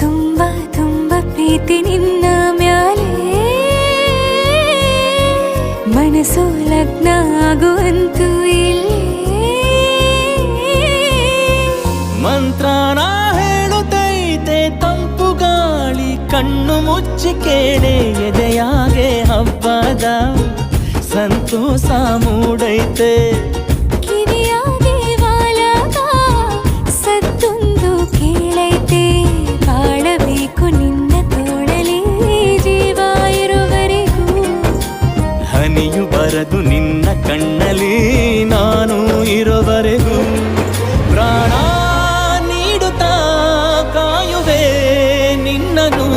ತುಂಬ ತುಂಬ ಪ್ರೀತಿ ನಿನ್ನ ಮ್ಯಾಲೆ ಮನಸ್ಸು ಲಗ್ನ ಆಗುವಂತೂ ಇಲ್ಲೇ ಮಂತ್ರನ ಹೇಳುತ್ತೈತೆ ತಂಪು ಗಾಳಿ ಕಣ್ಣು ಮುಚ್ಚಿ ಕೇಳೆ ಎದೆಯಾಗೆ ಹಬ್ಬದ ಸಂತೋಷ ಮೂಡೈತೆ ಕಿವಿಯಾಗೆ ವಾಲಾಗ ಸತ್ತೊಂದು ಕೇಳೈತೆ ಬಾಳಬೇಕು ನಿನ್ನ ತೋಳಲಿ ಜೀವ ಇರುವರೆಗೂ ಹನಿಯು ಬರದು ನಿನ್ನ ಕಣ್ಣಲ್ಲಿ ನಾನು ಇರುವರೆಗೂ ಪ್ರಾಣ ನೀಡುತ್ತಾ ಕಾಯುವೆ ನಿನ್ನನು